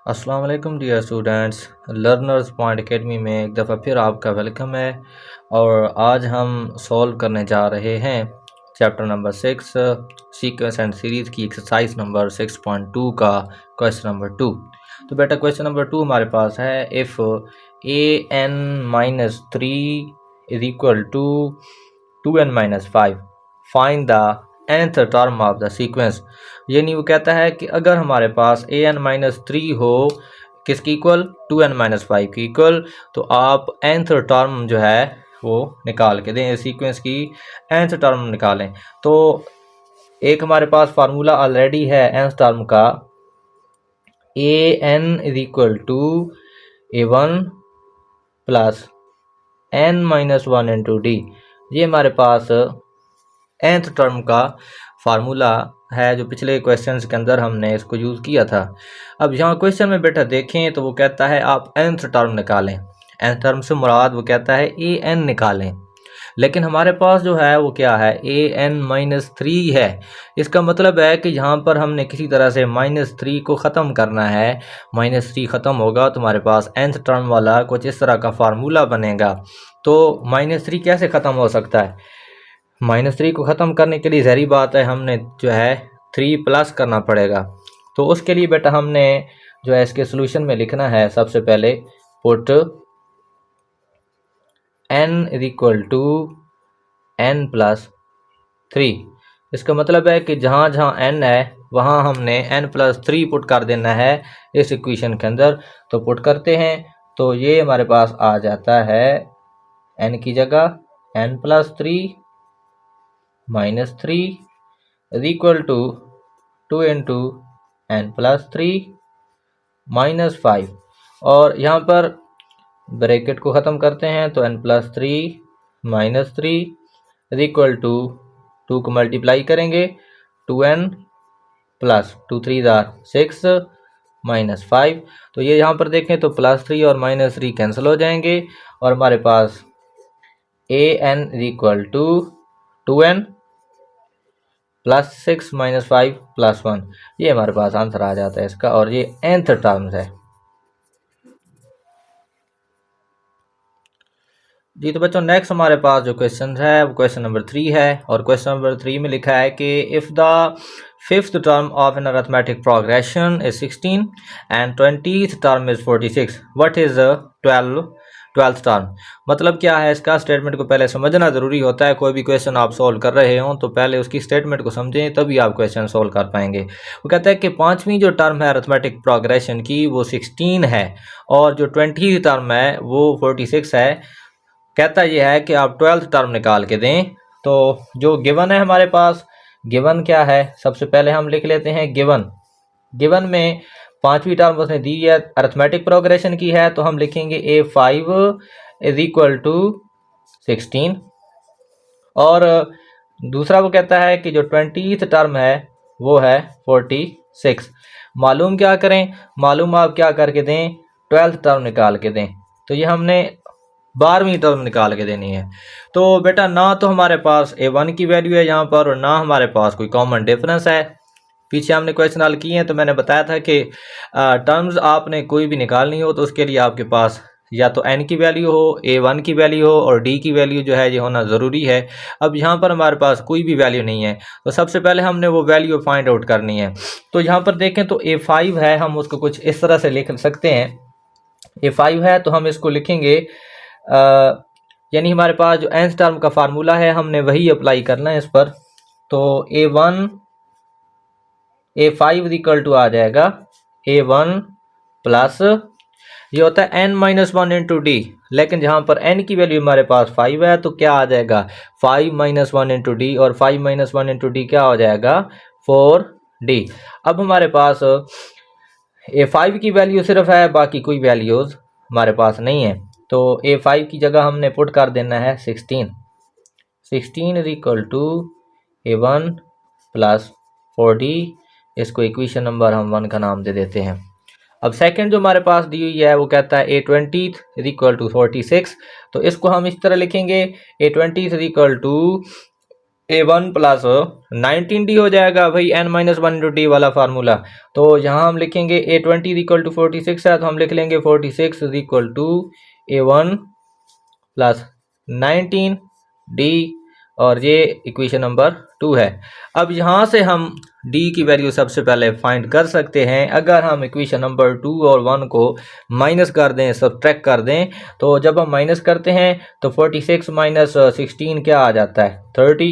अस्सलाम वालेकुम dear students. Learners point academy में एक दफ़ा फिर आपका वेलकम है। और आज हम सॉल्व करने जा रहे हैं chapter number 6 sequence and series की एक्सरसाइज नंबर 6.2 का क्वेश्चन नंबर 2। तो बेटा क्वेश्चन नंबर 2 हमारे पास है, if an-3 is equal to 2n-5 find the nth term of the sequence. यानी वो कहता है कि अगर हमारे पास an-3 हो किसकी इक्वल, 2n-5 की इक्वल, तो आप nth टर्म जो है वो निकाल के दें, सीक्वेंस की nth टर्म निकालें। तो एक हमारे पास फार्मूला ऑलरेडी है nth टर्म का, an is equal to a1 plus n-1 into D. ये हमारे पास nth टर्म का फार्मूला है जो पिछले क्वेश्चंस के अंदर हमने इसको यूज़ किया था। अब यहाँ क्वेश्चन में बेटा देखें तो वो कहता है आप nth टर्म निकालें। nth टर्म से मुराद वो कहता है an निकालें, लेकिन हमारे पास जो है वो क्या है, an-3 है। इसका मतलब है कि यहाँ पर हमने किसी तरह से -3 को ख़त्म करना है। -3 ख़त्म होगा तो हमारे पास nth टर्म वाला कुछ इस तरह का फार्मूला बनेगा। तो -3 कैसे ख़त्म हो सकता है? -3 को ख़त्म करने के लिए ज़ाहिर बात है हमने जो है 3 प्लस करना पड़ेगा। तो उसके लिए बेटा हमने जो है इसके सोल्यूशन में लिखना है, सबसे पहले put n is equal to n plus 3। इसका मतलब है कि जहाँ जहाँ n है वहाँ हमने n प्लस 3 पुट कर देना है इस इक्वेशन के अंदर। तो पुट करते हैं तो ये हमारे पास आ जाता है n की जगह n plus 3 minus 3 is equal to 2 into n plus 3 minus 5। और यहाँ पर ब्रैकेट को ख़त्म करते हैं तो n plus 3 minus 3 is equal to 2 को मल्टीप्लाई करेंगे 2n प्लस 2 3 6 माइनस 5। तो ये यहाँ पर देखें तो प्लस 3 और माइनस 3 कैंसिल हो जाएंगे और हमारे पास an is equal to 2n plus 6 minus 5 plus 1। ये हमारे पास आंसर आ जाता है इसका, और ये nth टर्म्स है जी। तो बच्चों नेक्स्ट हमारे पास जो क्वेश्चन है वो क्वेश्चन नंबर 3 है, और क्वेश्चन नंबर 3 में लिखा है कि if the fifth term of an arithmetic progression is 16 and 20th term is 46, what is 12th term. मतलब क्या है इसका, स्टेटमेंट को पहले समझना ज़रूरी होता है। कोई भी क्वेश्चन आप सॉल्व कर रहे हो तो पहले उसकी स्टेटमेंट को समझें, तभी आप क्वेश्चन सॉल्व कर पाएंगे। वो कहता है कि पाँचवीं जो टर्म है अरिथमेटिक प्रोग्रेशन की वो 16 है, और जो 20th टर्म है वो 46 है। कहता यह है कि आप 12th टर्म निकाल के दें। तो जो गिवन है हमारे पास, गिवन क्या है, सबसे पहले हम लिख लेते हैं गिवन में पांचवी टर्म उसने दी है, अरिथमेटिक प्रोग्रेशन की है, तो हम लिखेंगे a5 इज इक्वल टू 16। और दूसरा वो कहता है कि जो 20th टर्म है वो है 46। मालूम क्या करें, मालूम आप क्या करके दें, 12th टर्म निकाल के दें। तो ये हमने 12वीं टर्म निकाल के देनी है। तो बेटा ना तो हमारे पास a1 की वैल्यू है यहाँ पर, और ना हमारे पास कोई कॉमन डिफरेंस है। पीछे हमने क्वेश्चन हल किए हैं तो मैंने बताया था कि टर्म्स आपने कोई भी निकालनी हो तो उसके लिए आपके पास या तो n की वैल्यू हो, a1 की वैल्यू हो, और d की वैल्यू जो है ये होना ज़रूरी है। अब यहाँ पर हमारे पास कोई भी वैल्यू नहीं है, तो सबसे पहले हमने वो वैल्यू फाइंड आउट करनी है। तो यहाँ पर देखें तो a5 है, हम उसको कुछ इस तरह से लिख सकते हैं। a5 है तो हम इसको लिखेंगे, यानी हमारे पास जो nth टर्म का फार्मूला है हमने वही अप्लाई करना है इस पर। तो a5 इक्वल टू आ जाएगा a1 प्लस ये होता है n-1 इंटू डी, लेकिन जहाँ पर n की वैल्यू हमारे पास 5 है तो क्या आ जाएगा 5-1 इंटू डी, और 5-1 इंटू डी क्या हो जाएगा 4d। अब हमारे पास a5 की वैल्यू सिर्फ है, बाकी कोई वैल्यूज़ हमारे पास नहीं है। तो a5 की जगह हमने पुट कर देना है 16 is equal to a1 plus 4d। इसको इक्वेशन नंबर हम 1 का नाम दे देते हैं। अब सेकंड जो हमारे पास दी हुई है वो कहता है a20 इज इक्वल टू 46। तो इसको हम इस तरह लिखेंगे a20 is equal to A1 plus 19D हो जाएगा भाई, n-1 इंटू डी वाला फार्मूला। तो यहाँ हम लिखेंगे A20 इक्वल टू 46 है, तो हम लिख लेंगे 46 is equal to A1 plus 19D, और ये इक्वेशन नंबर 2 है। अब यहाँ से हम D की वैल्यू सबसे पहले फाइंड कर सकते हैं। अगर हम इक्वेशन नंबर 2 और 1 को माइनस कर दें, सब्ट्रैक्ट कर दें, तो जब हम माइनस करते हैं तो 46 माइनस 16 क्या आ जाता है, 30।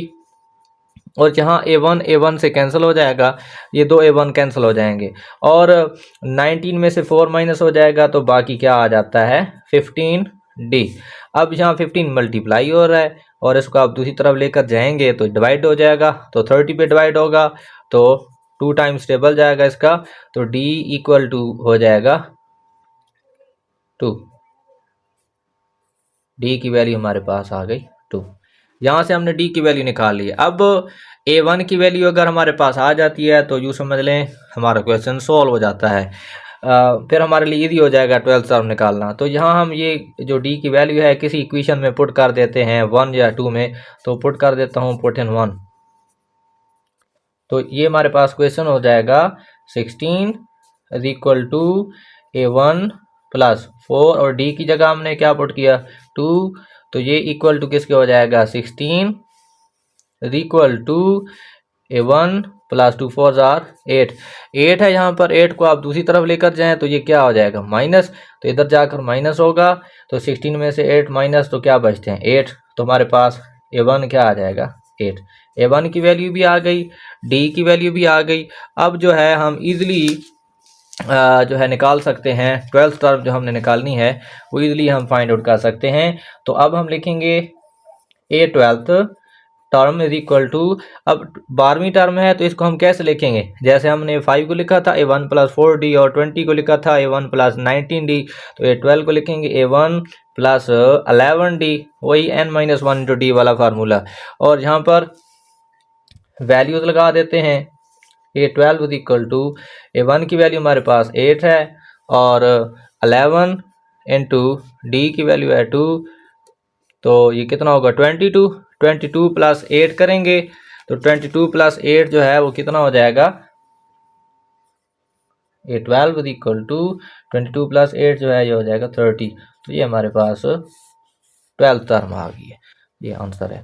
और जहाँ A1 से कैंसिल हो जाएगा, ये दो A1 कैंसिल हो जाएंगे, और 19 में से 4 माइनस हो जाएगा, तो बाकी क्या आ जाता है, 15D। अब यहाँ 15 मल्टीप्लाई हो रहा है, और इसको आप दूसरी तरफ लेकर जाएंगे तो डिवाइड हो जाएगा, तो 30 पे डिवाइड होगा तो 2 टाइम्स टेबल जाएगा इसका, तो D इक्वल टू हो जाएगा 2। D की वैल्यू हमारे पास आ गई 2। यहाँ से हमने D की वैल्यू निकाल ली। अब A1 की वैल्यू अगर हमारे पास आ जाती है तो यूँ समझ लें हमारा क्वेश्चन सॉल्व हो जाता है। फिर हमारे लिए इजी हो जाएगा 12th टर्म निकालना। तो यहाँ हम ये जो D की वैल्यू है किसी इक्वेशन में पुट कर देते हैं, 1 या 2 में, तो पुट कर देता हूँ, पुट इन 1। तो ये हमारे पास क्वेश्चन हो जाएगा 16 is equal to A1 plus 4, और D की जगह हमने क्या पुट किया, 2। तो ये इक्वल टू किसके हो जाएगा, 16 is equal to A1 plus 2 4 जार 8। 8 है यहाँ पर, 8 को आप दूसरी तरफ लेकर जाएं तो ये क्या हो जाएगा, माइनस। तो इधर जाकर माइनस होगा, तो 16 में से 8 माइनस, तो क्या बचते हैं, 8। तो हमारे पास A1 क्या आ जाएगा, 8। A1 की वैल्यू भी आ गई, D की वैल्यू भी आ गई। अब जो है हम इजीली जो है निकाल सकते हैं, 12th टर्म जो हमने निकालनी है वो इजीली हम फाइंड आउट कर सकते हैं। तो अब हम लिखेंगे A12th term is equal to, अब 12वीं टर्म है तो इसको हम कैसे लिखेंगे, जैसे हमने 5 को लिखा था A1 प्लस 4D, और 20 को लिखा था A1 प्लस 19D, तो A12 को लिखेंगे A1 प्लस 11D, वही n-1 इंटू डी वाला फार्मूला। और यहाँ पर वैल्यूज लगा देते हैं, A12 is equal to A1 की वैल्यू हमारे पास 8 है, और 11 इंटू डी की वैल्यू है 2, तो ये कितना होगा, 22। 22 प्लस 8 करेंगे तो 22 प्लस 8 जो है वो कितना हो जाएगा, A12 is equal to 22 plus 8 जो है ये हो जाएगा 30। तो ये हमारे पास 12th टर्म आ गई है, ये आंसर है।